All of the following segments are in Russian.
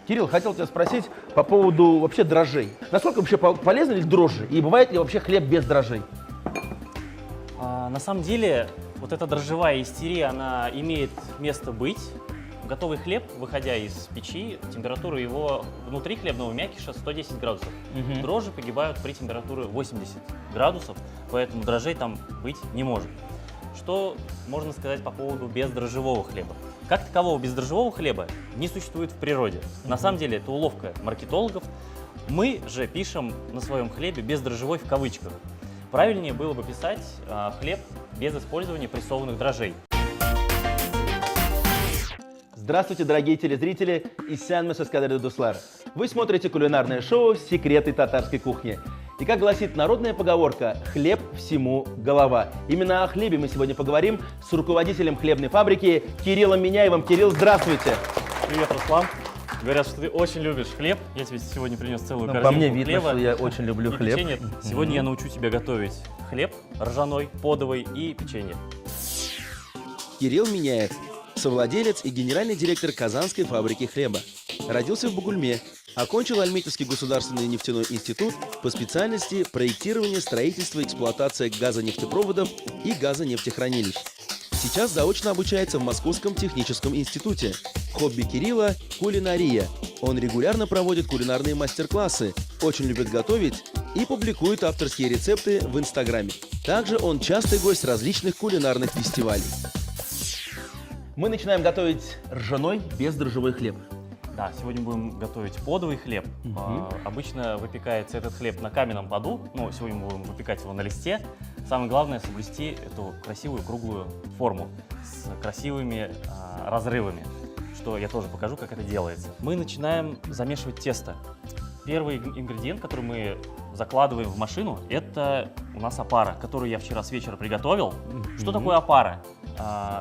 Кирилл, хотел тебя спросить по поводу вообще дрожжей. Насколько вообще полезны ли дрожжи? И бывает ли вообще хлеб без дрожжей? На самом деле, вот эта дрожжевая истерия, она имеет место быть. Готовый хлеб, выходя из печи, температура его внутри хлебного мякиша 110 градусов. Дрожжи погибают при температуре 80 градусов, поэтому дрожжей там быть не может. Что можно сказать по поводу бездрожжевого хлеба? Как такового бездрожжевого хлеба не существует в природе. На самом деле это уловка маркетологов. Мы же пишем на своем хлебе бездрожжевой в кавычках. Правильнее было бы писать хлеб без использования прессованных дрожжей. Здравствуйте, дорогие телезрители и сянмес эскадр дуслар. Вы смотрите кулинарное шоу «Секреты татарской кухни». И как гласит народная поговорка, хлеб всему голова. Именно о хлебе мы сегодня поговорим с руководителем хлебной фабрики Кириллом Миняевым. Кирилл, здравствуйте. Привет, Руслан. Говорят, что ты очень любишь хлеб. Я тебе сегодня принес целую корзинку по мне видно, хлеба. что я очень люблю и хлеб. Печенье. Сегодня я научу тебя готовить хлеб ржаной, подовый и печенье. Кирилл Миняев, совладелец и генеральный директор Казанской фабрики хлеба. Родился в Бугульме, окончил Альметьевский государственный нефтяной институт по специальности проектирование, строительство и эксплуатация газонефтепроводов и газонефтехранилищ. Сейчас заочно обучается в Московском техническом институте. Хобби Кирилла – кулинария. Он регулярно проводит кулинарные мастер-классы, очень любит готовить и публикует авторские рецепты в Инстаграме. Также он частый гость различных кулинарных фестивалей. Мы начинаем готовить ржаной бездрожжевой хлеб. Да, сегодня будем готовить подовый хлеб. Обычно выпекается этот хлеб на каменном поду, но сегодня мы будем выпекать его на листе. Самое главное соблюсти эту красивую круглую форму с красивыми разрывами, что я тоже покажу, как это делается. Мы начинаем замешивать тесто. Первый ингредиент, который мы закладываем в машину, это у нас опара, которую я вчера с вечера приготовил. Что такое опара?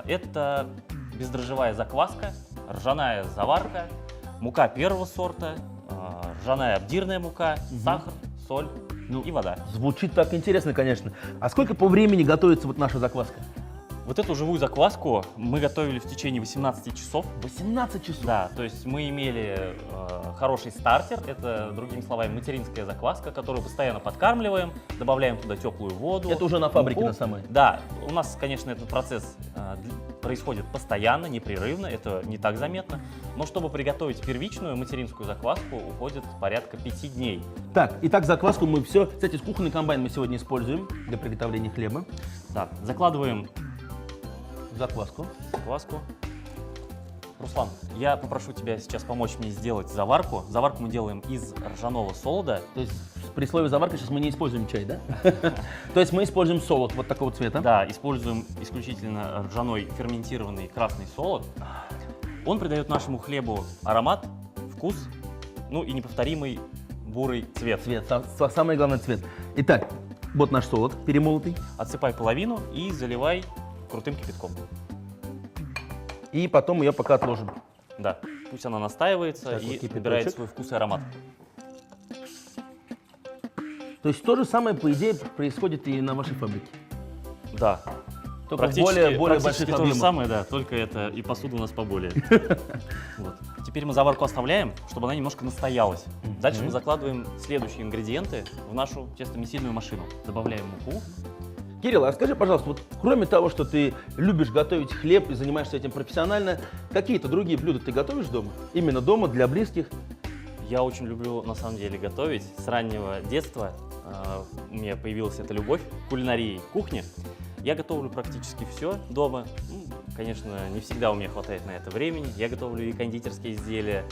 Это бездрожжевая закваска, ржаная заварка, мука первого сорта, ржаная обдирная мука, сахар, соль и вода. Звучит так интересно, конечно. А сколько по времени готовится вот наша закваска? Вот эту живую закваску мы готовили в течение 18 часов. 18 часов? Да, то есть мы имели хороший стартер, это, другими словами, материнская закваска, которую постоянно подкармливаем, добавляем туда теплую воду. Это уже на фабрике муку. на самой? Да, у нас, конечно, этот процесс происходит постоянно, непрерывно, это не так заметно, но чтобы приготовить первичную материнскую закваску, уходит порядка 5 дней. Так, итак, закваску мы все, кстати, кухонный комбайн мы сегодня используем для приготовления хлеба. Так, закладываем закваску. Руслан, я попрошу тебя сейчас помочь мне сделать заварку. Заварку мы делаем из ржаного солода. То есть при слове заварка сейчас мы не используем чай, да? То есть мы используем солод вот такого цвета? Да, используем исключительно ржаной ферментированный красный солод. Он придает нашему хлебу аромат, вкус, ну и неповторимый бурый цвет. Самый главный цвет. Итак, вот наш солод перемолотый. Отсыпай половину и заливай крутым кипятком. И потом ее пока отложим. Да, пусть она настаивается так, и вот набирает свой вкус и аромат. То есть то же самое, по идее, происходит и на вашей фабрике? Да. Только более больших то же объемов. самое, да, только это и посуда у нас поболее. Вот. Теперь мы заварку оставляем, чтобы она немножко настоялась. Дальше мы закладываем следующие ингредиенты в нашу тестомесильную машину. Добавляем муку. Кирилл, а скажи, пожалуйста, вот кроме того, что ты любишь готовить хлеб и занимаешься этим профессионально, какие-то другие блюда ты готовишь дома? Именно дома, для близких? Я очень люблю, на самом деле, готовить. С раннего детства у меня появилась эта любовь к кулинарии, к кухне. Я готовлю практически все дома. Конечно, не всегда у меня хватает на это времени. Я готовлю и кондитерские изделия,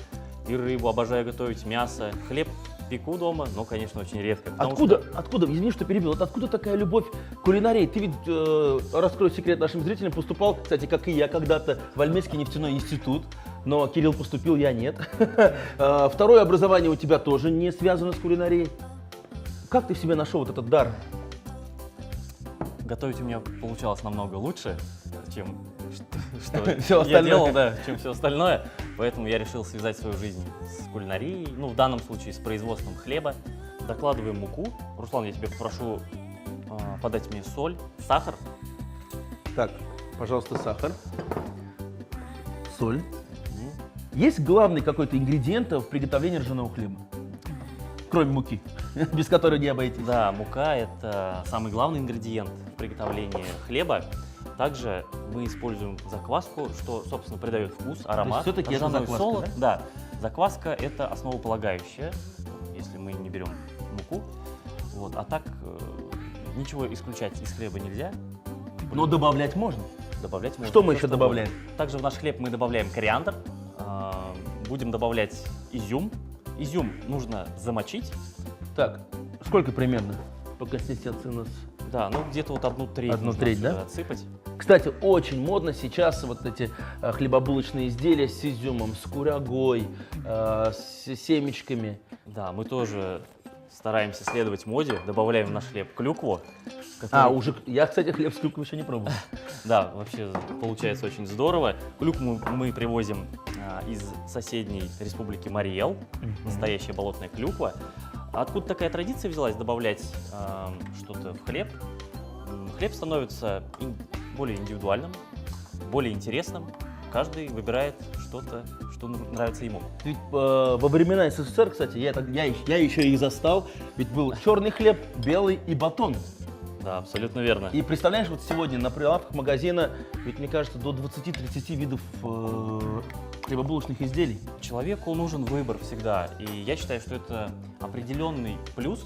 и рыбу, обожаю готовить мясо. Хлеб пеку дома, но, конечно, очень редко. Откуда, извини, что перебил, вот откуда такая любовь к кулинарии? Ты ведь, раскрой секрет нашим зрителям, поступал, кстати, как и я когда-то, в Альметьевский нефтяной институт, но Кирилл поступил, я нет. Второе образование у тебя тоже не связано с кулинарией. Как ты в себе нашел вот этот дар? Готовить у меня получалось намного лучше, чем Все я остальное. делал, да, чем все остальное. Поэтому я решил связать свою жизнь с кулинарией, ну, в данном случае с производством хлеба. Докладываем муку. Руслан, я тебя попрошу подать мне соль, сахар. Так, пожалуйста, сахар, соль. Есть главный какой-то ингредиент в приготовлении ржаного хлеба? Кроме муки, без которой не обойтись. Да, мука – это самый главный ингредиент в приготовлении хлеба. Также мы используем закваску, что, собственно, придает вкус, аромат. все-таки это Ржаной закваска, солод. да? Да, закваска – это основополагающая, если мы не берем муку. Вот. А так ничего исключать из хлеба нельзя. Но добавлять можно. Добавлять можно. Что мы всё, еще что добавляем? угодно. Также в наш хлеб мы добавляем кориандр, будем добавлять изюм. Изюм нужно замочить. Так, сколько примерно по консистенции у нас? Да, ну где-то вот одну треть Одну нужно треть, да? отсюда отсыпать. Кстати, очень модно сейчас вот эти хлебобулочные изделия с изюмом, с курагой, с семечками. Да, мы тоже стараемся следовать моде, добавляем в наш хлеб клюкву. который- Уже, я, кстати, хлеб с клюквой еще не пробовал. Да, вообще получается очень здорово. Клюкву мы привозим из соседней республики Мариэл, настоящая болотная клюква. Откуда такая традиция взялась добавлять что-то в хлеб? Хлеб становится более индивидуальным, более интересным. Каждый выбирает что-то, что нравится ему. Ведь во времена СССР, кстати, я еще их застал, ведь был черный хлеб, белый и батон. Да, абсолютно верно. И представляешь, вот сегодня на прилавках магазина, ведь мне кажется, до 20-30 видов хлебобулочных изделий. Человеку нужен выбор всегда, и я считаю, что это определенный плюс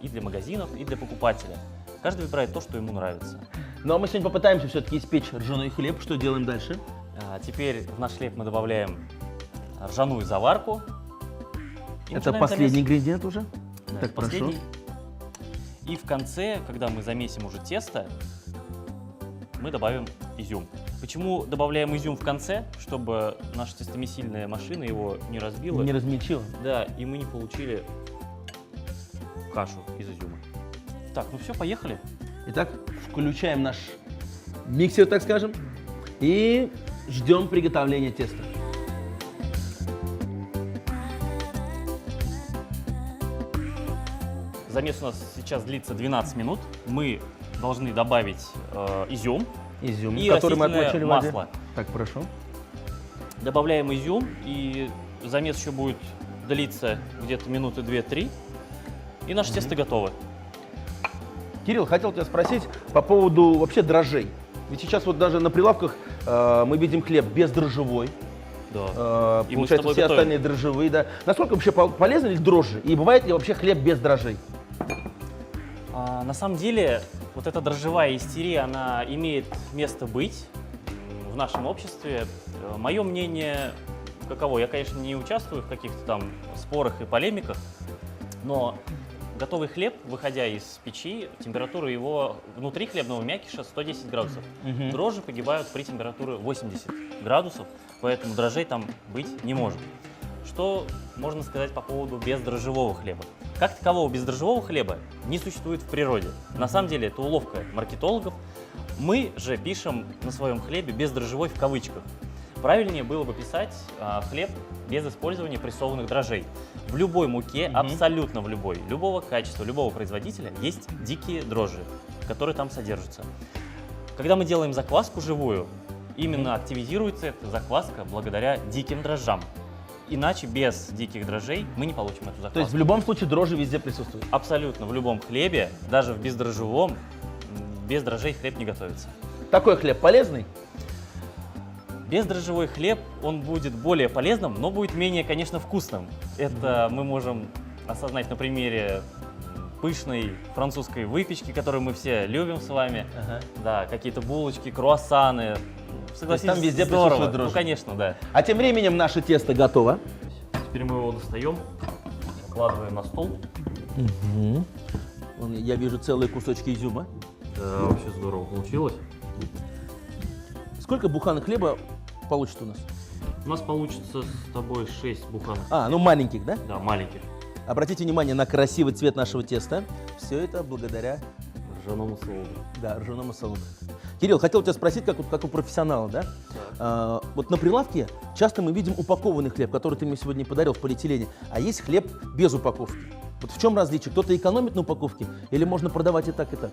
и для магазинов, и для покупателя. Каждый выбирает то, что ему нравится. Ну а мы сегодня попытаемся все-таки испечь ржаной хлеб. Что делаем дальше? Теперь в наш хлеб мы добавляем ржаную заварку. И Это начинаем последний замес. ингредиент уже? Да, Так, последний. прошу. И в конце, когда мы замесим уже тесто, мы добавим изюм. Почему добавляем изюм в конце? Чтобы наша тестомесильная машина его не разбила. Не размельчил. Да, и мы не получили кашу из изюма. Так, ну все, поехали. Итак, включаем наш миксер, так скажем, и ждем приготовления теста. Замес у нас сейчас длится 12 минут. Мы должны добавить изюм. Изюм, И который мы растительное отмочили в воде. масло. Так, прошу. Добавляем изюм, и замес еще будет длиться где-то минуты 2-3. И наше тесто готово. Кирилл, хотел тебя спросить по поводу вообще дрожжей. Ведь сейчас вот даже на прилавках мы видим хлеб бездрожжевой. Да. И мы с Получается, тобой все готовим. остальные дрожжевые, да. Насколько вообще полезны ли дрожжи? И бывает ли вообще хлеб без дрожжей? На самом деле, вот эта дрожжевая истерия, она имеет место быть в нашем обществе. Мое мнение каково? Я, конечно, не участвую в каких-то там спорах и полемиках, но готовый хлеб, выходя из печи, температура его внутри хлебного мякиша 110 градусов. Дрожжи погибают при температуре 80 градусов, поэтому дрожжей там быть не может. Что можно сказать по поводу бездрожжевого хлеба? Как такового бездрожжевого хлеба не существует в природе. На самом деле это уловка маркетологов. Мы же пишем на своем хлебе бездрожжевой в кавычках. Правильнее было бы писать хлеб без использования прессованных дрожжей. В любой муке, абсолютно в любой, любого качества, любого производителя есть дикие дрожжи, которые там содержатся. Когда мы делаем закваску живую, именно активизируется эта закваска благодаря диким дрожжам. Иначе без диких дрожжей мы не получим эту закваску. То есть в любом случае дрожжи везде присутствуют? Абсолютно в любом хлебе, даже в бездрожжевом, без дрожжей хлеб не готовится. Такой хлеб полезный? Бездрожжевой хлеб, он будет более полезным, но будет менее, конечно, вкусным. Это мы можем осознать на примере пышной французской выпечки, которую мы все любим с вами. Да, какие-то булочки, круассаны. Согласитесь, там везде здорово. присутствует дрожжи? Ну, конечно, да. А тем временем наше тесто готово. Теперь мы его достаем, укладываем на стол. Я вижу целые кусочки изюма. Да, вообще здорово получилось. Сколько буханок хлеба получится у нас? У нас получится с тобой 6 буханок. Ну маленьких, да? Да, маленьких. Обратите внимание на красивый цвет нашего теста. Все это благодаря Ржаному солоду. ржаному солоду. Кирилл, хотел тебя спросить, как у профессионала, да? Вот на прилавке часто мы видим упакованный хлеб, который ты мне сегодня подарил в полиэтилене, а есть хлеб без упаковки. Вот в чем различие? Кто-то экономит на упаковке или можно продавать и так, и так?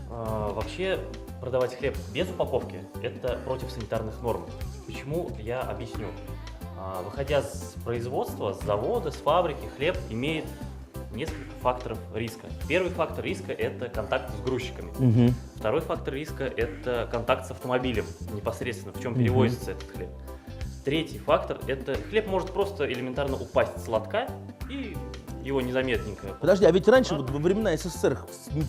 Вообще, продавать хлеб без упаковки – это против санитарных норм. Почему, я объясню. Выходя с производства, с завода, с фабрики, хлеб имеет несколько факторов риска. Первый фактор риска – это контакт с грузчиками. Второй фактор риска – это контакт с автомобилем, непосредственно, в чем перевозится этот хлеб. Третий фактор – это хлеб может просто элементарно упасть с лотка, и его незаметненько. Подожди, а ведь раньше, вот во времена СССР,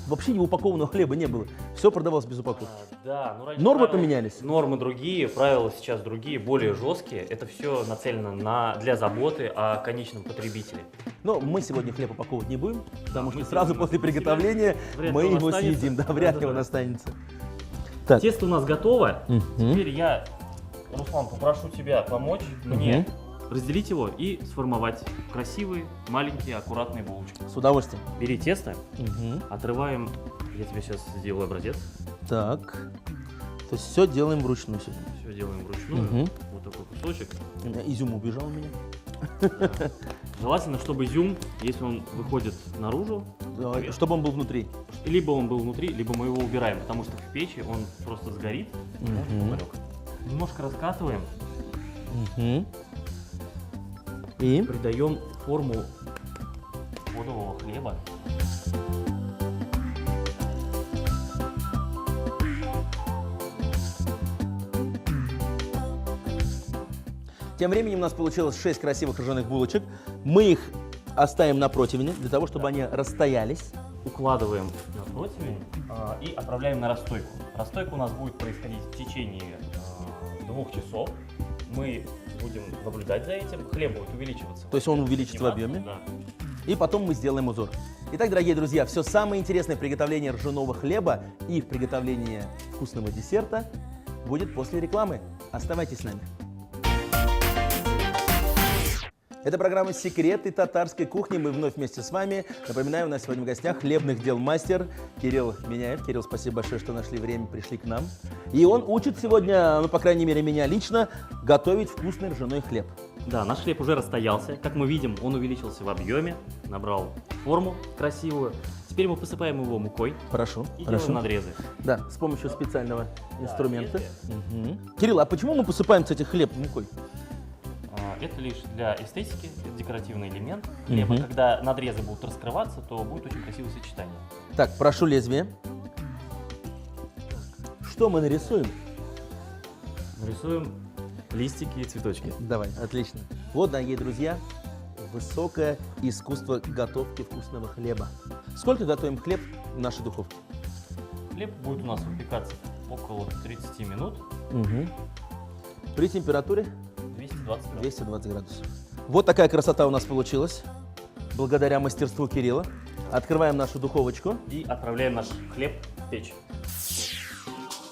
вообще не упакованного хлеба не было. Все продавалось без упаковки. Да, ну раньше Нормы поменялись? Нормы другие, правила сейчас другие, более жесткие. Это все нацелено для заботы о конечном потребителе. Но мы сегодня хлеб упаковывать не будем, потому что Мы сразу сегодня после на приготовления Вряд мы ли он его останется. съедим. Да, вряд ли он останется. Так. Тесто у нас готово. Теперь я, Руслан, попрошу тебя помочь мне разделить его и сформовать красивые, маленькие, аккуратные булочки. С удовольствием. Бери тесто, отрываем, я тебе сейчас сделаю образец. Так. То есть все делаем вручную сегодня. Все делаем вручную. Вот такой кусочек. Изюм убежал у меня. Желательно, чтобы изюм, если он выходит наружу, Чтобы он был внутри. либо он был внутри, либо мы его убираем, потому что в печи он просто сгорит. Немножко раскатываем, И придаем форму подового хлеба. тем временем у нас получилось 6 красивых ржаных булочек. Мы их оставим на противне, для того, чтобы они расстоялись. Укладываем на противень и отправляем на расстойку. Расстойка у нас будет происходить в течение 2 часов. Мы будем наблюдать за этим. Хлеб будет увеличиваться. То есть он увеличится в объеме. Да. И потом мы сделаем узор. Итак, дорогие друзья, все самое интересное в приготовлении ржаного хлеба и в приготовлении вкусного десерта будет после рекламы. Оставайтесь с нами. Это программа «Секреты татарской кухни». Мы вновь вместе с вами. Напоминаю, у нас сегодня в гостях хлебных дел мастер Кирилл Меняев. Кирилл, спасибо большое, что нашли время, пришли к нам. И он учит сегодня, ну, по крайней мере, меня лично, готовить вкусный ржаной хлеб. Да, наш хлеб уже расстоялся. Как мы видим, он увеличился в объеме, набрал форму красивую. Теперь мы посыпаем его мукой Хорошо, и хорошо. делаем надрезы. Да, с помощью специального инструмента. лезвие. Кирилл, а почему мы посыпаем, кстати, хлеб мукой? Это лишь для эстетики, это декоративный элемент хлеба. Когда надрезы будут раскрываться, то будет очень красивое сочетание. Так, прошу лезвие. Что мы нарисуем? Нарисуем листики и цветочки. Давай, отлично. Вот, дорогие друзья, высокое искусство готовки вкусного хлеба. Сколько готовим хлеб в нашей духовке? Хлеб будет у нас выпекаться около 30 минут, При температуре 220 градусов. 220 градусов. Вот такая красота у нас получилась, благодаря мастерству Кирилла. Открываем нашу духовочку. И отправляем наш хлеб в печь.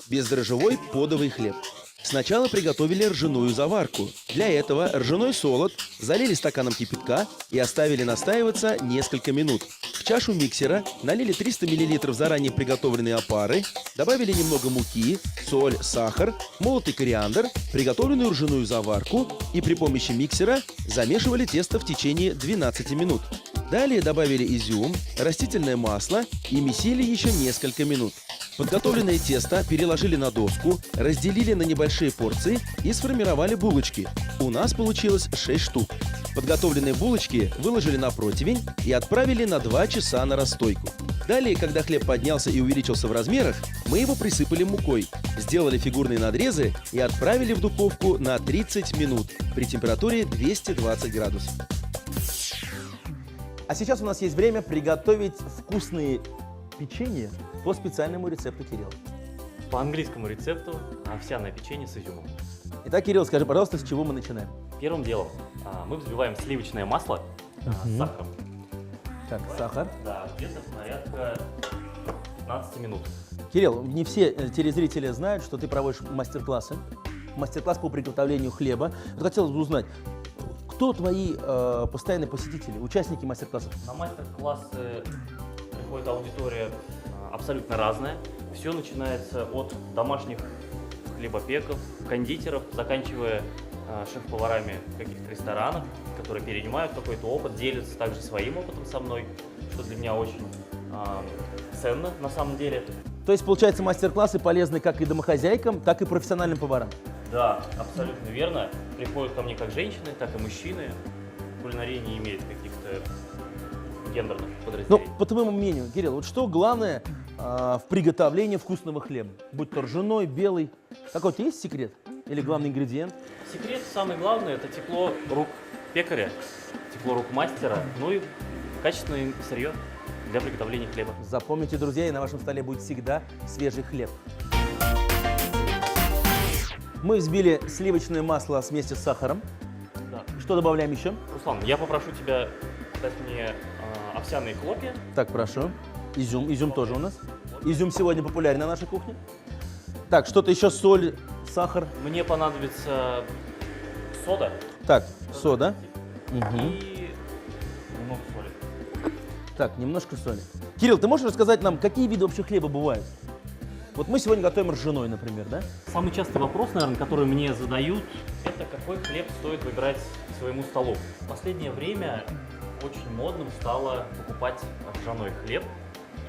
Бездрожжевой подовый хлеб. Сначала приготовили ржаную заварку. Для этого ржаной солод залили стаканом кипятка и оставили настаиваться несколько минут. В чашу миксера налили 300 мл заранее приготовленные опары, добавили немного муки, соль, сахар, молотый кориандр, приготовленную ржаную заварку и при помощи миксера замешивали тесто в течение 12 минут. Далее добавили изюм, растительное масло и месили еще несколько минут. Подготовленное тесто переложили на доску, разделили на небольшие порции и сформировали булочки. У нас получилось 6 штук. Подготовленные булочки выложили на противень и отправили на 2 часа на расстойку. Далее, когда хлеб поднялся и увеличился в размерах, мы его присыпали мукой, сделали фигурные надрезы и отправили в духовку на 30 минут при температуре 220 градусов. А сейчас у нас есть время приготовить вкусные печенье по специальному рецепту Кирилла. По английскому рецепту овсяное печенье с изюмом. Итак, Кирилл, скажи, пожалуйста, с чего мы начинаем? Первым делом мы взбиваем сливочное масло с сахаром. Так, сахар. Да, где-то порядка 15 минут. Кирилл, не все телезрители знают, что ты проводишь мастер-классы. Мастер-класс по приготовлению хлеба. Вот хотелось бы узнать, кто твои постоянные посетители, участники мастер-классов? На мастер-классы приходит аудитория абсолютно разная. Все начинается от домашних хлебопеков, кондитеров, заканчивая шеф-поварами каких-то ресторанов, которые перенимают какой-то опыт, делятся также своим опытом со мной, что для меня очень ценно на самом деле. То есть, получается, мастер-классы полезны как и домохозяйкам, так и профессиональным поварам? Да, абсолютно верно. Приходят ко мне как женщины, так и мужчины. Кулинария не имеет каких-то гендерных Ну, подразделений. по твоему мнению, Кирилл, вот что главное в приготовлении вкусного хлеба? Будь то ржаной, белый. Какой-то есть секрет? Или главный ингредиент? Секрет, самый главный, это тепло рук пекаря, тепло рук мастера, ну и качественное сырье для приготовления хлеба. Запомните, друзья, и на вашем столе будет всегда свежий хлеб. Мы взбили сливочное масло вместе с сахаром. Да. Что добавляем еще? Руслан, я попрошу тебя дать мне овсяные хлопья. Так, прошу. Изюм. Изюм тоже у нас. Изюм сегодня популярен на нашей кухне. Так, что-то еще, соль, сахар. Мне понадобится сода. Так, сода. Мгм. И немного соли. Так, немножко соли. Кирилл, ты можешь рассказать нам, какие виды вообще хлеба бывают? Вот мы сегодня готовим ржаной, например, да? Самый частый вопрос, наверное, который мне задают, это какой хлеб стоит выбирать к своему столу. В последнее время очень модным стало покупать ржаной хлеб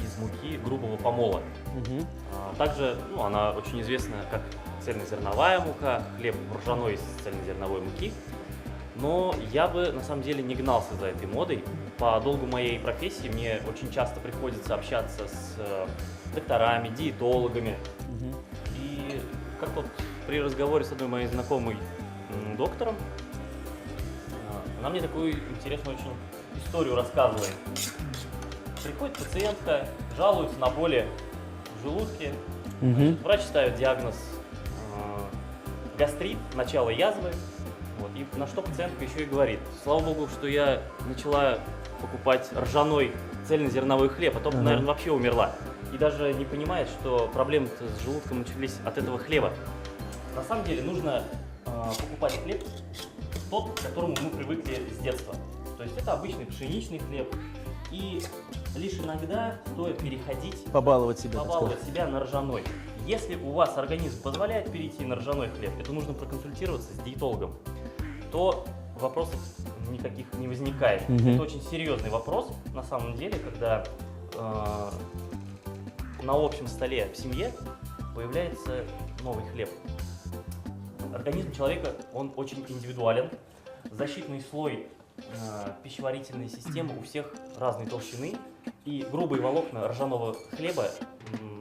из муки грубого помола. Мгм. Также она очень известна как цельнозерновая мука, хлеб ржаной из цельнозерновой муки. Но я бы на самом деле не гнался за этой модой. По долгу моей профессии мне очень часто приходится общаться с докторами, диетологами. Мгм. И как вот при разговоре с одной моей знакомой доктором, она мне такую интересную очень историю рассказывает. Приходит пациентка, жалуется на боли в желудке. Мгм. Врач ставит диагноз гастрит, начало язвы. Вот, и на что пациентка еще и говорит: слава богу, что я начала покупать ржаной цельнозерновой хлеб, а то бы, Ага. наверное, вообще умерла. И даже не понимает, что проблемы с желудком начались от этого хлеба. На самом деле нужно покупать хлеб тот, к которому мы привыкли с детства. То есть это обычный пшеничный хлеб. И лишь иногда стоит переходить, Побаловать себя, так побаловать сказать. себя на ржаной. Если у вас организм позволяет перейти на ржаной хлеб, это нужно проконсультироваться с диетологом, то вопросов никаких не возникает. Мгм. Это очень серьезный вопрос, на самом деле, когда на общем столе в семье появляется новый хлеб. Организм человека, он очень индивидуален. Защитный слой пищеварительной системы у всех разной толщины. И грубые волокна ржаного хлеба,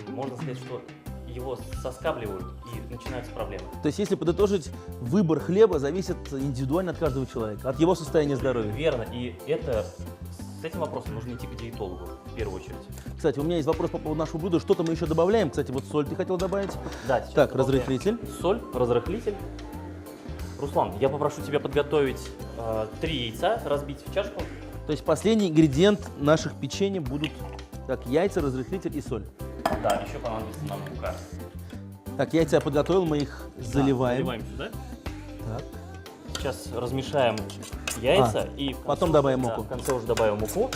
можно сказать, что его соскабливают и начинаются проблемы. То есть, если подытожить, выбор хлеба зависит индивидуально от каждого человека, от его состояния здоровья. Верно, и с этим вопросом нужно идти к диетологу в первую очередь. Кстати, у меня есть вопрос по поводу нашего блюда. Что-то мы еще добавляем. Кстати, вот соль ты хотел добавить. Да, сейчас Так, добавляем разрыхлитель. соль, разрыхлитель. Руслан, я попрошу тебя подготовить 3 яйца, разбить в чашку. То есть последний ингредиент наших печенья будут так, яйца, разрыхлитель и соль. Да, еще понадобится нам мука. Так, яйца я подготовил, мы их заливаем. Заливаем сюда. Так. Сейчас размешаем яйца и в конце потом добавим да, муку. в конце уже добавим муку.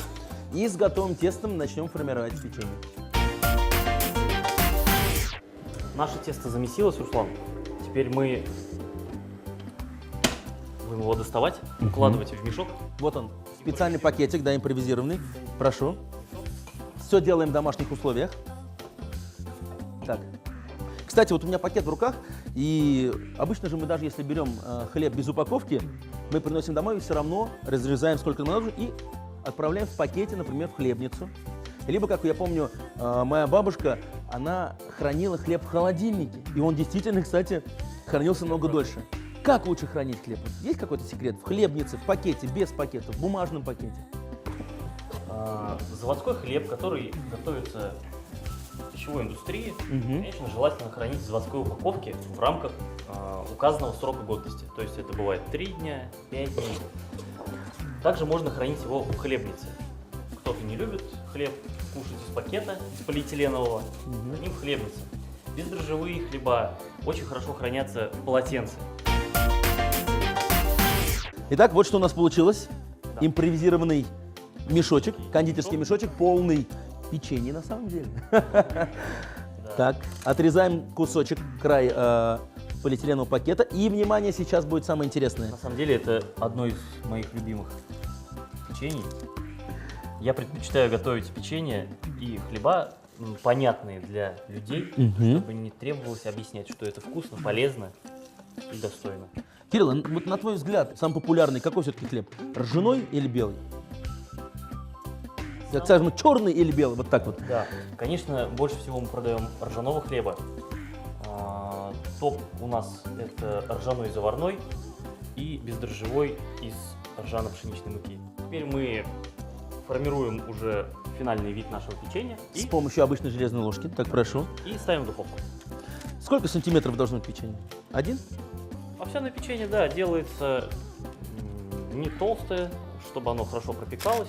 И с готовым тестом начнем формировать печенье. Наше тесто замесилось, Руслан. Теперь мы будем его доставать, укладывать в мешок. Вот он, специальный пакетик, да, импровизированный. Прошу. Все делаем в домашних условиях. Так. Кстати, вот у меня пакет в руках, и обычно же мы даже если берем хлеб без упаковки, мы приносим домой и все равно разрезаем сколько нам нужно и отправляем в пакете, например, в хлебницу. Либо, как я помню, моя бабушка, она хранила хлеб в холодильнике, и он действительно, кстати, хранился много дольше. Как лучше хранить хлеб? Есть какой-то секрет? В хлебнице, в пакете, без пакета, в бумажном пакете? Заводской хлеб, который готовится в пищевой индустрии, Мгм. конечно, желательно хранить в заводской упаковке в рамках указанного срока годности. То есть это бывает 3 дня, 5 дней. Также можно хранить его в хлебнице. Кто-то не любит хлеб кушать из пакета, из полиэтиленового, храним в хлебнице. Бездрожжевые хлеба очень хорошо хранятся в полотенце. Итак, вот что у нас получилось. Да. Импровизированный мешочек, кондитерский мешочек, полный печенья на самом деле. Да. Так, отрезаем кусочек, край полиэтиленового пакета. И, внимание, сейчас будет самое интересное. На самом деле это одно из моих любимых печений. Я предпочитаю готовить печенье и хлеба понятные для людей, Мгм. чтобы не требовалось объяснять, что это вкусно, полезно и достойно. Кирилл, вот на твой взгляд, самый популярный какой все-таки хлеб? Ржаной или белый? Так скажем, черный или белый? Вот так вот. Да, конечно, больше всего мы продаем ржаного хлеба. Топ у нас это ржаной заварной и бездрожжевой из ржано-пшеничной муки. Теперь мы формируем уже финальный вид нашего печенья С помощью обычной железной ложки. Так, прошу. и ставим в духовку. Сколько сантиметров должно быть печенье? 1? Овсяное печенье, да, делается не толстое, чтобы оно хорошо пропекалось.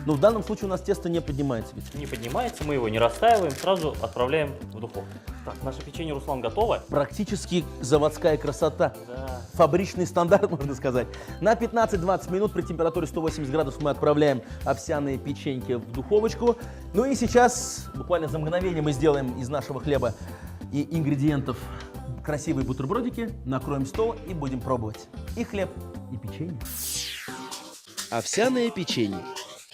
Но в данном случае у нас тесто не поднимается ведь. Не поднимается, мы его не расстаиваем, сразу отправляем в духовку. Так, наше печенье, Руслан, готово. Практически заводская красота. Да. Фабричный стандарт, можно сказать. На 15-20 минут при температуре 180 градусов мы отправляем овсяные печеньки в духовочку. Ну и сейчас, буквально за мгновение, мы сделаем из нашего хлеба и ингредиентов красивые бутербродики, накроем стол и будем пробовать. И хлеб, и печенье. Овсяное печенье.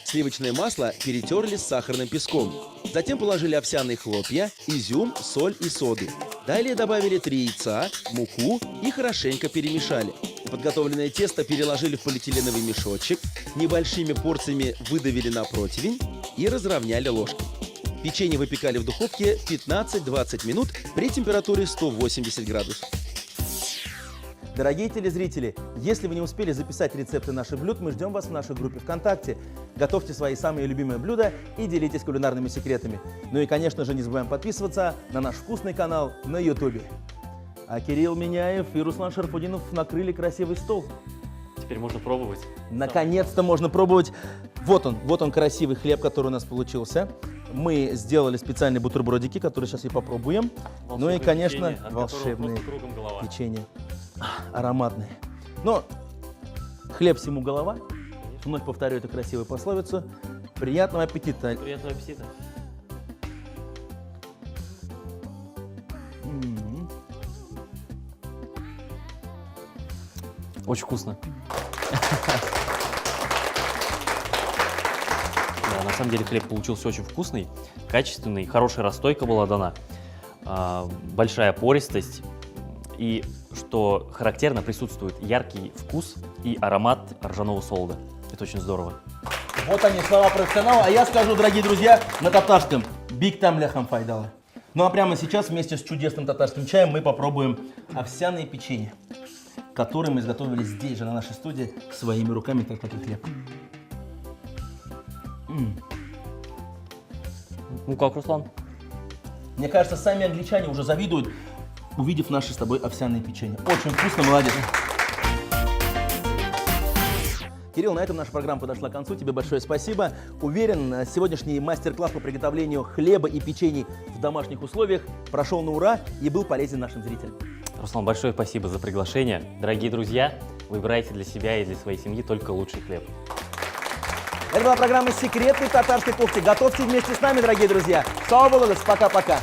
Сливочное масло перетерли с сахарным песком. Затем положили овсяные хлопья, изюм, соль и соду. Далее добавили 3 яйца, муку и хорошенько перемешали. Подготовленное тесто переложили в полиэтиленовый мешочек, небольшими порциями выдавили на противень и разровняли ложкой. Печенье выпекали в духовке 15-20 минут при температуре 180 градусов. Дорогие телезрители, если вы не успели записать рецепты наших блюд, мы ждем вас в нашей группе ВКонтакте. Готовьте свои самые любимые блюда и делитесь кулинарными секретами. Ну и, конечно же, не забываем подписываться на наш вкусный канал на YouTube. А Кирилл Миняев и Руслан Шарфутдинов накрыли красивый стол. Теперь можно пробовать. Наконец-то можно пробовать. Вот он красивый хлеб, который у нас получился. Мы сделали специальные бутербродики, которые сейчас и попробуем. Ну и, Волшебное конечно, печенье, от которого волшебные просто кругом голова. печенье. Ароматные. Но хлеб всему голова. Вновь повторю эту красивую пословицу. Приятного аппетита. Приятного аппетита. Очень вкусно. Да, на самом деле хлеб получился очень вкусный, качественный, хорошая расстойка была дана, большая пористость и, что характерно, присутствует яркий вкус и аромат ржаного солода. Это очень здорово. Вот они, слова профессионала. А я скажу, дорогие друзья, на татарском «Биг там ляхам файдала». Ну а прямо сейчас вместе с чудесным татарским чаем мы попробуем овсяные печенье, которые мы изготовили здесь же, на нашей студии, своими руками, как и хлеб. Ну как, Руслан? Мне кажется, сами англичане уже завидуют, увидев наши с тобой овсяные печенья. Очень вкусно, молодец. Кирилл, на этом наша программа подошла к концу. Тебе большое спасибо. Уверен, сегодняшний мастер-класс по приготовлению хлеба и печений в домашних условиях прошел на ура и был полезен нашим зрителям. Руслан, большое спасибо за приглашение. Дорогие друзья, выбирайте для себя и для своей семьи только лучший хлеб. Это была программа «Секреты татарской кухни». Готовьте вместе с нами, дорогие друзья. Пока-пока.